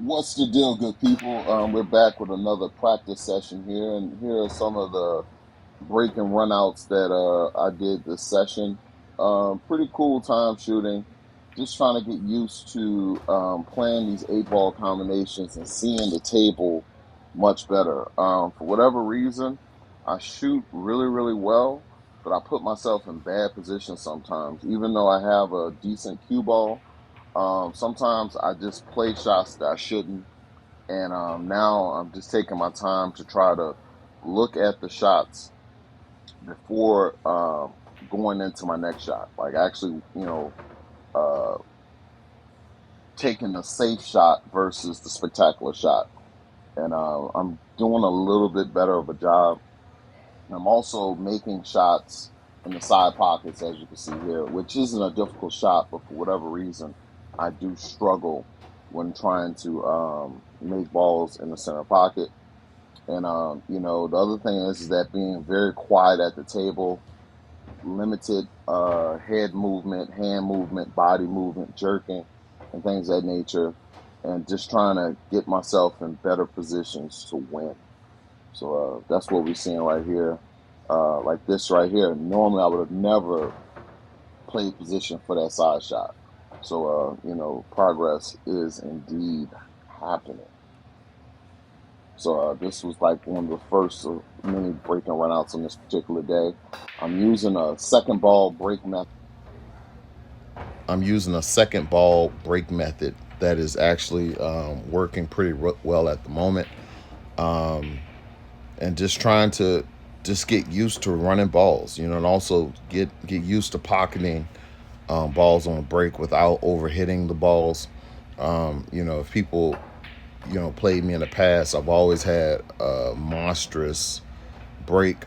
What's the deal, good people? We're back with another practice session here, and here are some of the break and runouts that I did this session. Pretty cool time shooting. Just trying to get used to playing these eight ball combinations and seeing the table much better. For whatever reason, I shoot really, really well, but I put myself in bad positions sometimes. Even though I have a decent cue ball, sometimes I just play shots that I shouldn't, and now I'm just taking my time to try to look at the shots before going into my next shot. Like actually, uh, taking the safe shot versus the spectacular shot. And I'm doing a little bit better of a job. I'm also making shots in the side pockets, as you can see here, which isn't a difficult shot, but for whatever reason, I do struggle when trying to make balls in the center pocket. And the other thing is that being very quiet at the table, limited head movement, hand movement, body movement, jerking, and things of that nature, and just trying to get myself in better positions to win. So that's what we're seeing right here. Like this right here. Normally, I would have never played position for that side shot. So, progress is indeed happening. So this was like one of the first many break and runouts on this particular day. I'm using a second ball break method. I'm using a second ball break method that is actually working pretty well at the moment, and just trying to just get used to running balls, and also get used to pocketing balls on a break without overhitting the balls. If people played me in the past, I've always had a monstrous break,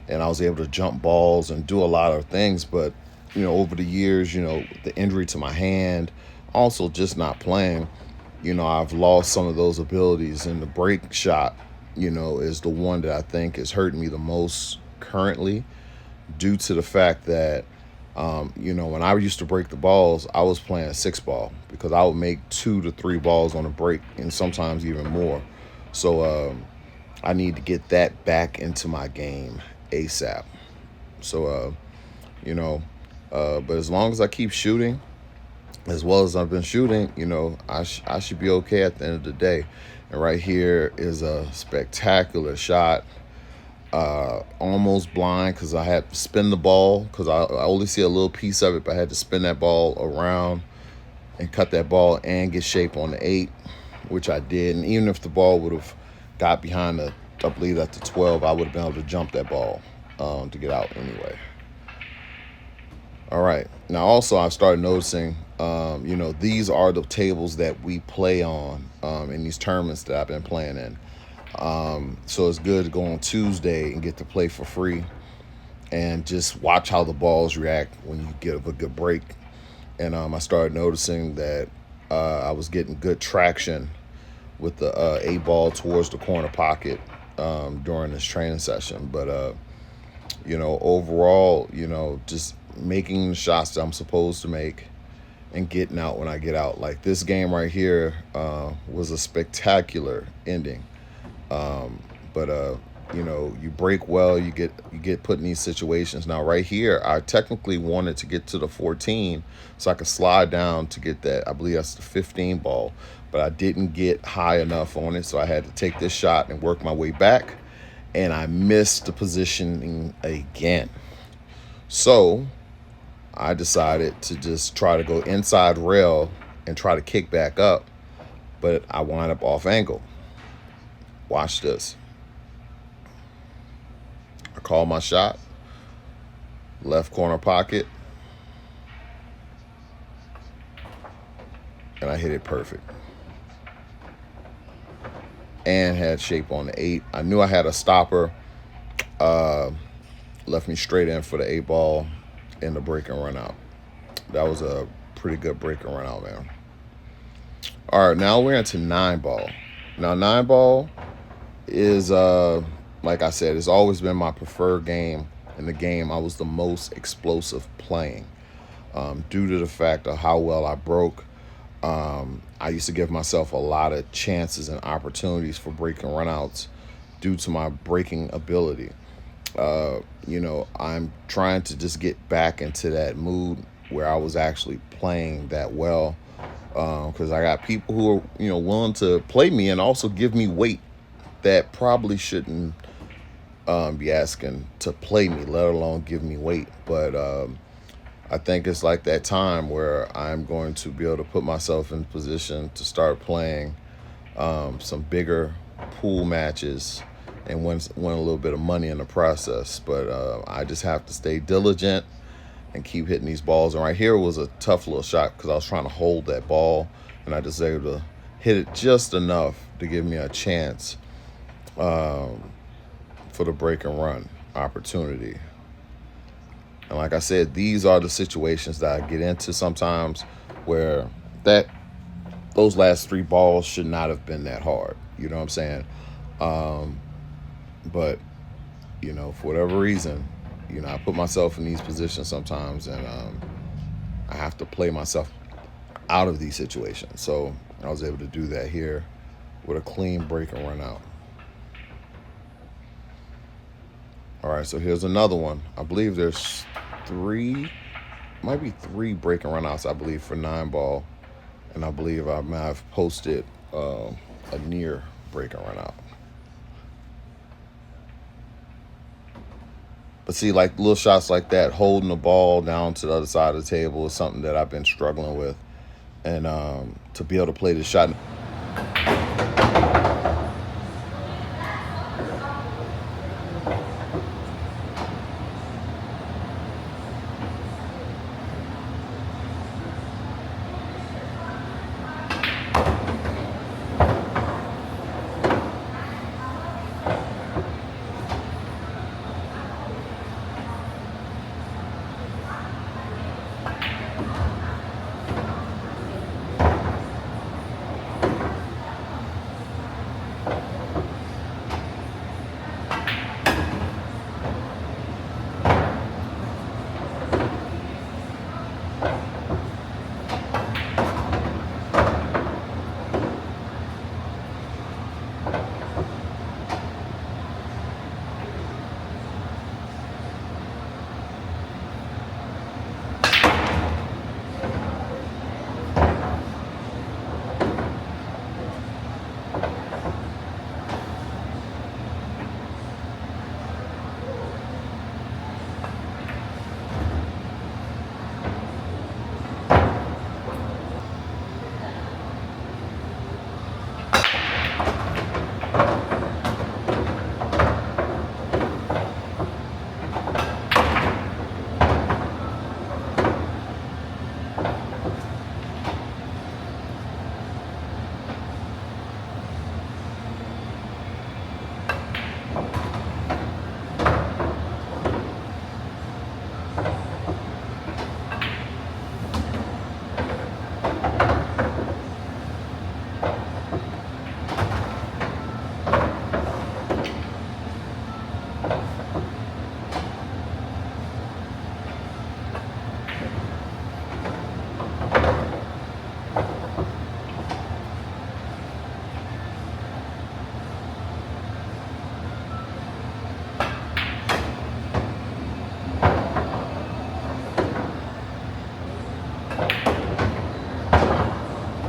and I was able to jump balls and do a lot of things. But over the years, the injury to my hand, also just not playing, I've lost some of those abilities. And the break shot, is the one that I think is hurting me the most currently, due to the fact that when I used to break the balls, I was playing six ball because I would make two to three balls on a break and sometimes even more. So I need to get that back into my game ASAP. So, you know, but as long as I keep shooting, as well as I've been shooting, I should be okay at the end of the day. And right here is a spectacular shot, almost blind because I had to spin the ball because I only see a little piece of it, but I had to spin that ball around and cut that ball and get shape on the eight, which I did. And even if the ball would have got behind I believe at the 12, I would have been able to jump that ball to get out anyway. All right. Now, also, I've started noticing, these are the tables that we play on in these tournaments that I've been playing in. So it's good to go on Tuesday and get to play for free and just watch how the balls react when you get a good break. And I started noticing that I was getting good traction with the A ball towards the corner pocket during this training session. But, overall, just making the shots that I'm supposed to make and getting out when I get out. Like this game right here was a spectacular ending. But you break well, you get put in these situations. Now right here, I technically wanted to get to the 14 so I could slide down to get that. I believe that's the 15 ball, but I didn't get high enough on it, so I had to take this shot and work my way back, and I missed the positioning again. So I decided to just try to go inside rail and try to kick back up, but I wind up off angle. Watch this. I call my shot, left corner pocket, and I hit it perfect. And had shape on the eight. I knew I had a stopper. Uh, Left me straight in for the eight ball in the break and run out. That was a pretty good break and run out, man. All right, now we're into nine ball. Now nine ball is like I said, it's always been my preferred game and the game I was the most explosive playing, due to the fact of how well I broke. I used to give myself a lot of chances and opportunities for breaking runouts due to my breaking ability. I'm trying to just get back into that mood where I was actually playing that well. Because I got people who are, willing to play me and also give me weight that probably shouldn't be asking to play me, let alone give me weight. But I think it's like that time where I'm going to be able to put myself in position to start playing some bigger pool matches and win a little bit of money in the process. But I just have to stay diligent and keep hitting these balls. And right here was a tough little shot because I was trying to hold that ball, and I just able to hit it just enough to give me a chance for the break and run opportunity. And like I said, these are the situations that I get into sometimes where that those last three balls should not have been that hard. You know what I'm saying? But for whatever reason, I put myself in these positions sometimes, and I have to play myself out of these situations. So I was able to do that here with a clean break and run out. All right, so here's another one. I believe there's might be three break and run outs, I believe, for 9 ball. And I believe I might have posted a near break and run out. But see, like little shots like that, holding the ball down to the other side of the table is something that I've been struggling with. And to be able to play this shot.